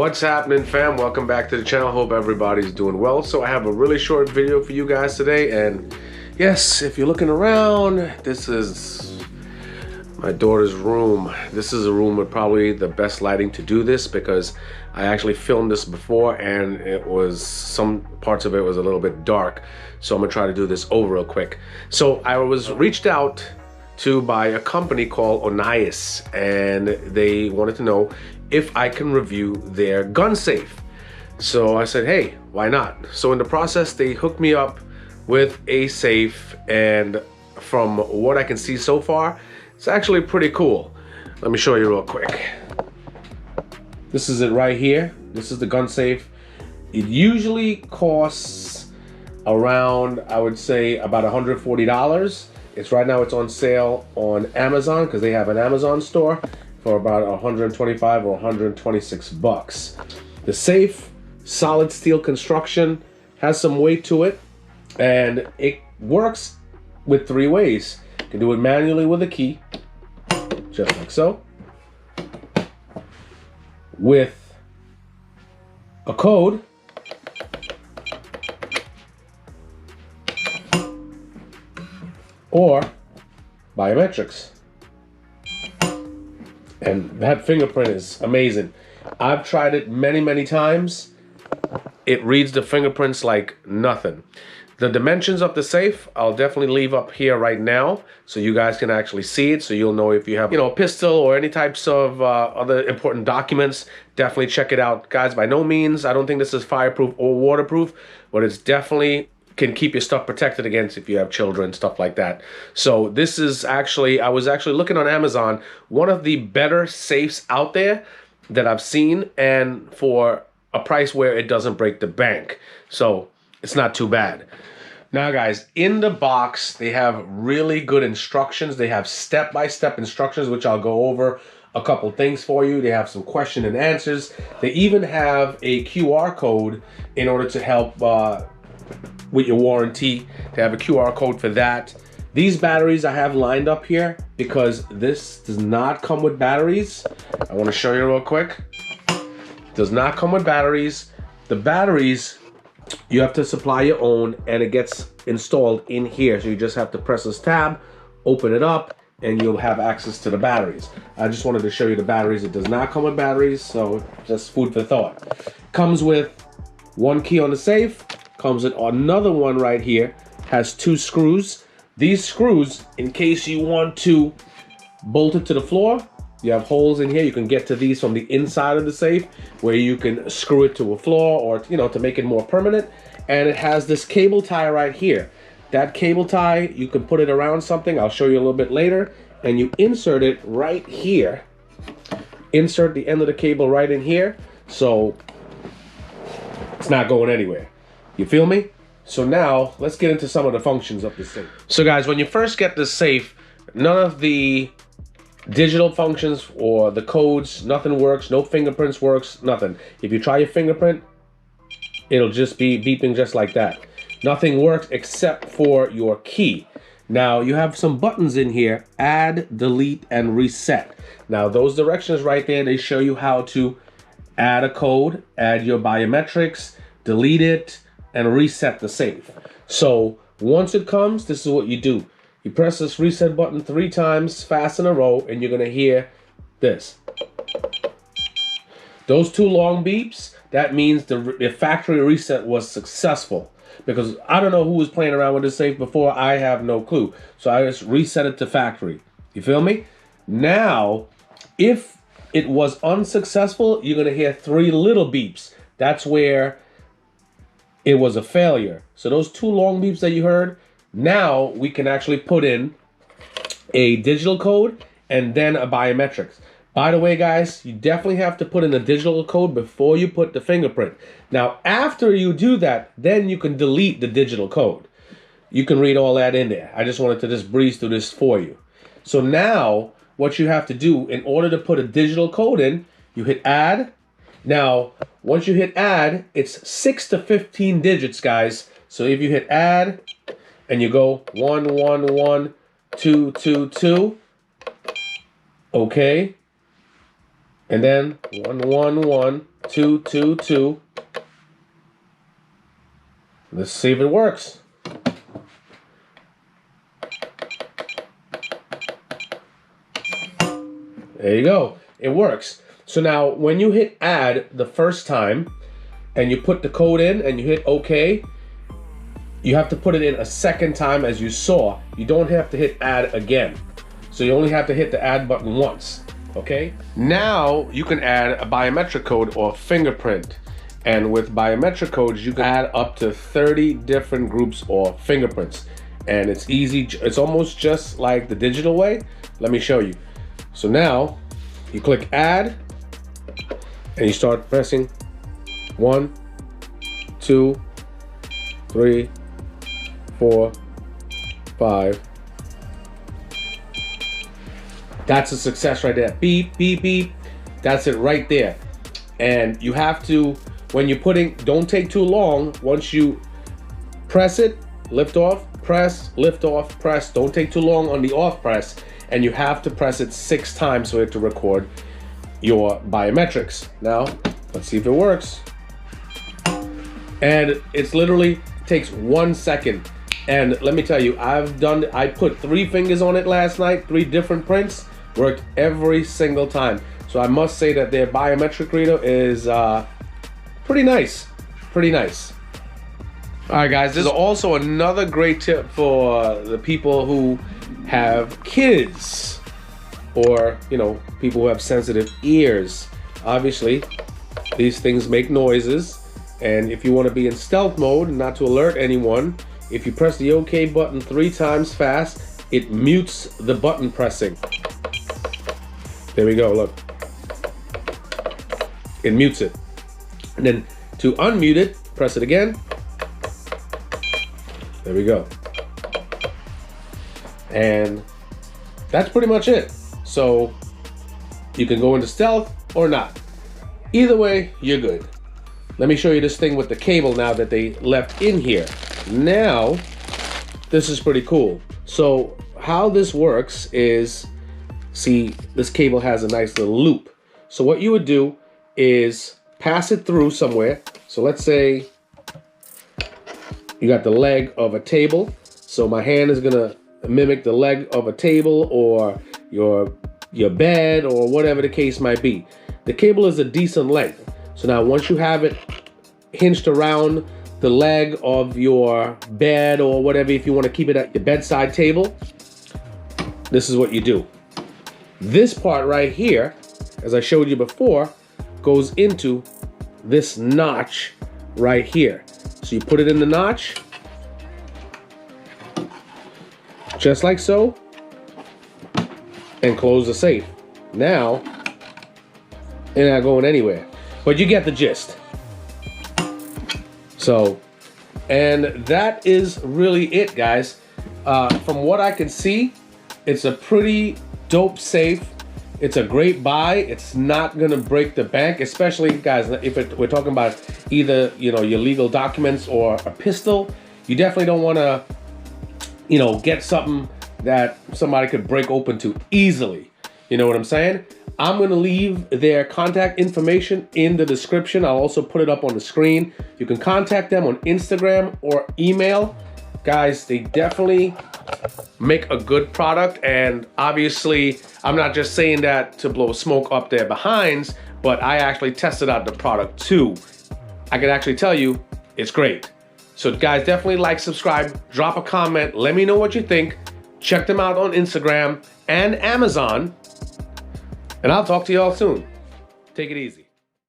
What's happening, fam? Welcome back to the channel. Hope everybody's doing well. So I have a really short video for you guys today, and yes, if you're looking around, this is my daughter's room. This is a room with probably the best lighting to do this, because I actually filmed this before and it was, some parts of it was a little bit dark. So I'm gonna try to do this over real quick. So I was reached out to by a company called Onnais, and they wanted to know if I can review their gun safe. So I said, hey, why not? So in the process, they hooked me up with a safe, and from what I can see so far, it's actually pretty cool. Let me show you real quick. This is it right here. This is the gun safe. It usually costs around, I would say, about $140. It's right now, it's on sale on Amazon, because they have an Amazon store, for about 125 or 126 bucks. The safe, solid steel construction, has some weight to it, and it works with 3 ways. You can do it manually with a key, just like so, with a code, or biometrics. And that fingerprint is amazing. I've tried it many times. It reads the fingerprints like nothing. The dimensions of the safe, I'll definitely leave up here right now, so you guys can actually see it, so you'll know if you have, a pistol or any types of other important documents. Definitely check it out, guys. By no means, I don't think this is fireproof or waterproof, but it's definitely can keep your stuff protected against if you have children, stuff like that. So this is actually, I was actually looking on Amazon, one of the better safes out there that I've seen, and for a price where it doesn't break the bank. So it's not too bad. Now guys, in the box, they have really good instructions. They have step-by-step instructions, which I'll go over a couple things for you. They have some question and answers. They even have a QR code in order to help with your warranty. They have a QR code for that. These batteries I have lined up here because this does not come with batteries. I want to show you real quick. Does not come with batteries. The batteries, you have to supply your own, and it gets installed in here. So you just have to press this tab, open it up, and you'll have access to the batteries. I just wanted to show you the batteries. It does not come with batteries, so just food for thought. Comes with 1 key on the safe. Comes with another one right here, has 2 screws. These screws, in case you want to bolt it to the floor, you have holes in here. You can get to these from the inside of the safe, where you can screw it to a floor, or to make it more permanent. And it has this cable tie right here. That cable tie, you can put it around something. I'll show you a little bit later. And you insert it right here. Insert the end of the cable right in here, so it's not going anywhere. You feel me? So now, let's get into some of the functions of the safe. So guys, when you first get this safe, none of the digital functions or the codes, nothing works. No fingerprints works, nothing. If you try your fingerprint, it'll just be beeping just like that. Nothing works except for your key. Now, you have some buttons in here: add, delete, and reset. Now, those directions right there, they show you how to add a code, add your biometrics, delete it, and reset the safe. So once it comes, this is what you do. You press this reset button 3 times fast in a row, and you're gonna hear this. Those 2 long beeps, that means the factory reset was successful. Because I don't know who was playing around with this safe before. I have no clue. So I just reset it to factory. You feel me? Now, if it was unsuccessful, you're gonna hear 3 little beeps. That's where it was a failure. So those 2 long beeps that you heard, now we can actually put in a digital code and then a biometrics. By the way, guys, you definitely have to put in a digital code before you put the fingerprint. Now, after you do that, then you can delete the digital code. You can read all that in there. I just wanted to just breeze through this for you. So now, what you have to do in order to put a digital code in, you hit add. Now, once you hit add, it's 6 to 15 digits, guys. So if you hit add and you go 111-222, okay, and then 111 2, 2, 2. Let's see if it works. There you go. It works. So now when you hit add the first time and you put the code in and you hit OK, you have to put it in a second time as you saw. You don't have to hit add again. So you only have to hit the add button once. Okay? Now you can add a biometric code or fingerprint. And with biometric codes, you can add up to 30 different groups or fingerprints. And it's easy. It's almost just like the digital way. Let me show you. So now you click add and you start pressing 1, 2, 3, 4, 5. That's a success right there. Beep, beep, beep. That's it right there. And you have to, when you're putting, don't take too long. Once you press it, lift off, press, lift off, press. Don't take too long on the off press. And you have to press it 6 times for it to record your biometrics. Now, let's see if it works. And it's literally takes 1 second. And let me tell you, I put 3 fingers on it last night, 3 different prints, worked every single time. So I must say that their biometric reader is pretty nice, pretty nice. All right, guys, this is also another great tip for the people who have kids or, you know, people who have sensitive ears. Obviously, these things make noises. And if you want to be in stealth mode, not to alert anyone, if you press the OK button 3 times fast, it mutes the button pressing. There we go, look. It mutes it. And then to unmute it, press it again. There we go. And that's pretty much it. So you can go into stealth or not. Either way, you're good. Let me show you this thing with the cable now that they left in here. Now, this is pretty cool. So how this works is, see, this cable has a nice little loop. So what you would do is pass it through somewhere. So let's say you got the leg of a table. So my hand is gonna mimic the leg of a table or your bed or whatever the case might be. The cable is a decent length. So now once you have it hinged around the leg of your bed or whatever, if you want to keep it at your bedside table, this is what you do. This part right here, as I showed you before, goes into this notch right here. So you put it in the notch, just like so, and close the safe. Now, they're not going anywhere, but you get the gist. So, and that is really it, guys. From what I can see, it's a pretty dope safe. It's a great buy. It's not gonna break the bank, especially, guys, if we're talking about either, you know, your legal documents or a pistol. You definitely don't want to, you know, get something that somebody could break open to easily. You know what I'm saying? I'm gonna leave their contact information in the description. I'll also put it up on the screen. You can contact them on Instagram or email. Guys, they definitely make a good product, and obviously I'm not just saying that to blow smoke up their behinds, but I actually tested out the product too. I can actually tell you it's great. So guys, definitely like, subscribe, drop a comment, let me know what you think. Check them out on Instagram and Amazon, and I'll talk to y'all soon. Take it easy.